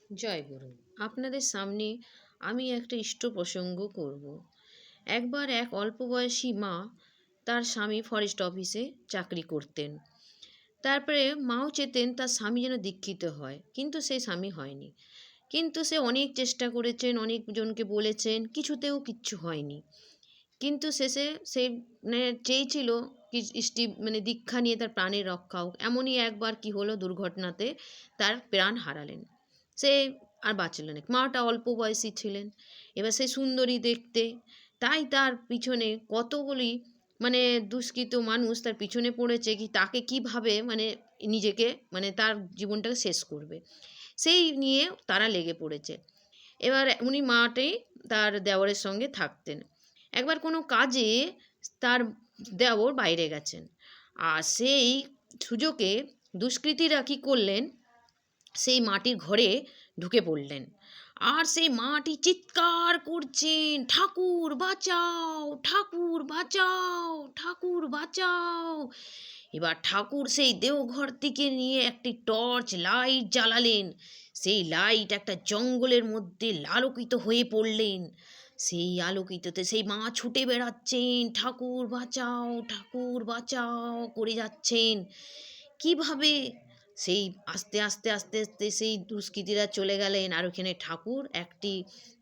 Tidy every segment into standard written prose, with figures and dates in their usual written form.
জয় গুরু। আপনাদের সামনে আমি একটা ইষ্ট প্রসঙ্গ করব। একবার এক অল্প বয়সী মা, তার স্বামী ফরেস্ট অফিসে চাকরি করতেন। তারপরে মাও চেতেন তার স্বামী যেন দীক্ষিত হয়, কিন্তু সেই স্বামী হয়নি। কিন্তু সে অনেক চেষ্টা করেছেন, অনেকজনকে বলেছেন, কিছুতেও কিচ্ছু হয়নি। কিন্তু শেষে সে মানে চেয়েছিল কি দীক্ষা নিয়ে তার প্রাণের রক্ষা হোক। এমনই একবার কি হলো, দুর্ঘটনাতে তার প্রাণ হারালেন। সে আর বাঁচলেন না। মাটা অল্প বয়সী ছিলেন। এবার সে সুন্দরী দেখতে, তাই তার পিছনে কতগুলি দুষ্কৃত মানুষ তার পিছনে পড়েছে, কি তাকে কিভাবে নিজেকে তার জীবনটাকে শেষ করবে, সেই নিয়ে তারা লেগে পড়েছে। এবার উনি মাটি তার দেওরের সঙ্গে থাকতেন। একবার কোনো কাজে তার দেওর বাইরে গেছেন, আর সেই সুযোগে দুষ্কৃতীরা কী করলেন, সেই মাটির ঘরে ঢুকে পড়লেন। আর সেই মাটি চিৎকার করছেন, ঠাকুর বাঁচাও, ঠাকুর বাঁচাও, ঠাকুর বাঁচাও। এবার ঠাকুর সেই দেওঘর থেকে নিয়ে একটি টর্চ লাইট জ্বালালেন। সেই লাইট একটা জঙ্গলের মধ্যে আলোকিত হয়ে পড়লেন। সেই আলোকিততে সেই মা ছুটে বেড়াচ্ছেন, ঠাকুর বাঁচাও, ঠাকুর বাঁচাও করে যাচ্ছেন। কিভাবে সেই আস্তে আস্তে আস্তে আস্তে সেই দুষ্কৃতীরা চলে গেলেন, আর ওখানে ঠাকুর একটি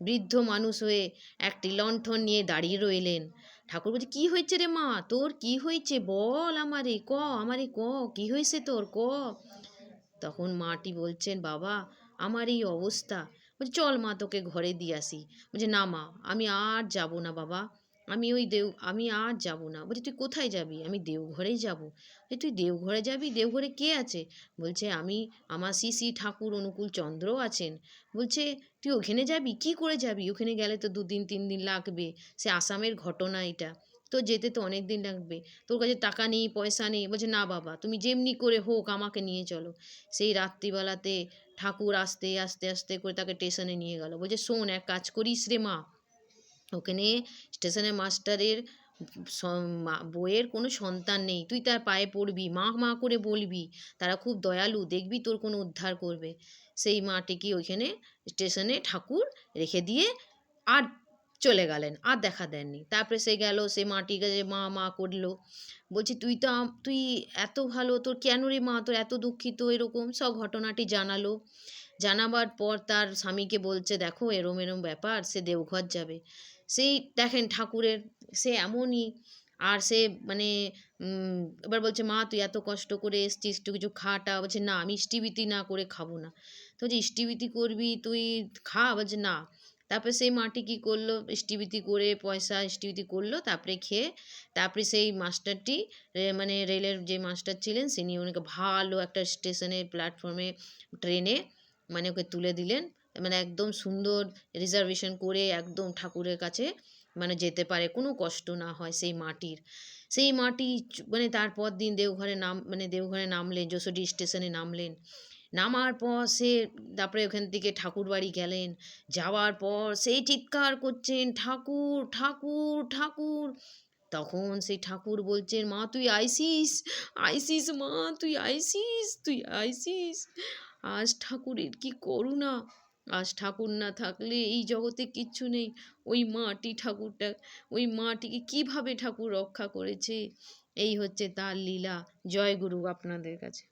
বৃদ্ধ মানুষ হয়ে একটি লণ্ঠন নিয়ে দাঁড়িয়ে রইলেন। ঠাকুর বলছে, কী হয়েছে রে মা, তোর কী হয়েছে, বল আমারে, ক কী হয়েছে তোর, ক। তখন মাটি বলছেন, বাবা আমার এই অবস্থা। বলছে, চল মা তোকে ঘরে দিয়ে আসি। বলছে, না মা, আমি আর যাব না বাবা, আমি আর যাব না। বলছে, তুই কোথায় যাবি? আমি দেওঘরেই যাব। তুই দেওঘরে যাবি? দেওঘরে কে আছে? বলছে, আমার শ্রী ঠাকুর অনুকূল চন্দ্র আছেন। বলছে, তুই ওখানে যাবি? কি করে যাবি? ওখানে গেলে তো 2 দিন 3 দিন লাগবে। সে আসামের ঘটনা এটা, তো যেতে তো অনেক দিন লাগবে। তোর কাছে টাকা নেই, পয়সা নেই। বলছে, না বাবা, তুমি যেমনি করে হোক আমাকে নিয়ে চলো। সেই রাত্রিবেলাতে ঠাকুর আস্তে আস্তে আস্তে করে তাকে স্টেশনে নিয়ে গেল। বলছে, শোন, এক কাজ করিস রে মা, ওখানে স্টেশনের মাস্টারের বইয়ের কোনো সন্তান নেই, তুই তার পায়ে পড়বি, মা মা করে বলবি, তারা খুব দয়ালু, দেখবি তোর কোনো উদ্ধার করবে। সেই মাটিকে ওইখানে স্টেশনে ঠাকুর রেখে দিয়ে আর চলে গেলেন, আর দেখা দেননি। তারপরে সে গেল, সে মাটিকে যে মা মা করলো। বলছি, তুই এত ভালো, তোর কেন রে মা, তোর এত দুঃখিত, এরকম সব ঘটনাটি জানালো। জানাবার পর তার স্বামীকে বলছে, দেখো এরম এরম ব্যাপার, সে দেওঘর যাবে। সেই দেখেন ঠাকুরের সে এমনই। আর সে মানে এবার বলছে, মা তুই এত কষ্ট করে এসছিস, একটু কিছু খাটা। বলছে, না আমি ইষ্টিবৃতি না করে খাবো না। তো বলছে, ইষ্টিবৃতি করবি তুই, খা। বলছে, না। তারপরে সেই মাটি কী করলো, ইষ্টিবৃতি করে পয়সা ইষ্টিবৃতি করলো, তারপরে খেয়ে তারপরে সেই মাস্টারটি রেলের যে মাস্টার ছিলেন, তিনি ওনাকে ভালো একটা স্টেশনের প্ল্যাটফর্মে ট্রেনে ওকে তুলে দিলেন। একদম সুন্দর রিজার্ভেশন করে একদম ঠাকুরের কাছে যেতে পারে, কোনো কষ্ট না হয় সেই মাটির। সেই মাটি তারপর দিন দেওঘরে নামলেন, যশোডি স্টেশনে নামলেন। নামার পর সে তারপরে ওখান থেকে ঠাকুর বাড়ি গেলেন। যাওয়ার পর সেই চিৎকার করছেন, ঠাকুর ঠাকুর ঠাকুর। তখন সেই ঠাকুর বলছেন, মা তুই আইসিস, আইসিস মা, তুই আইসিস, তুই আইসিস। আজ ঠাকুরের কি করুণা, আজ ঠাকুর না থাকলে এই জগতে কিচ্ছু নেই। ওই মাটি ঠাকুরটা, ওই মাটিকে কিভাবে ঠাকুর রক্ষা করেছে, এই হচ্ছে তার লীলা। জয় গুরু আপনাদের কাছে।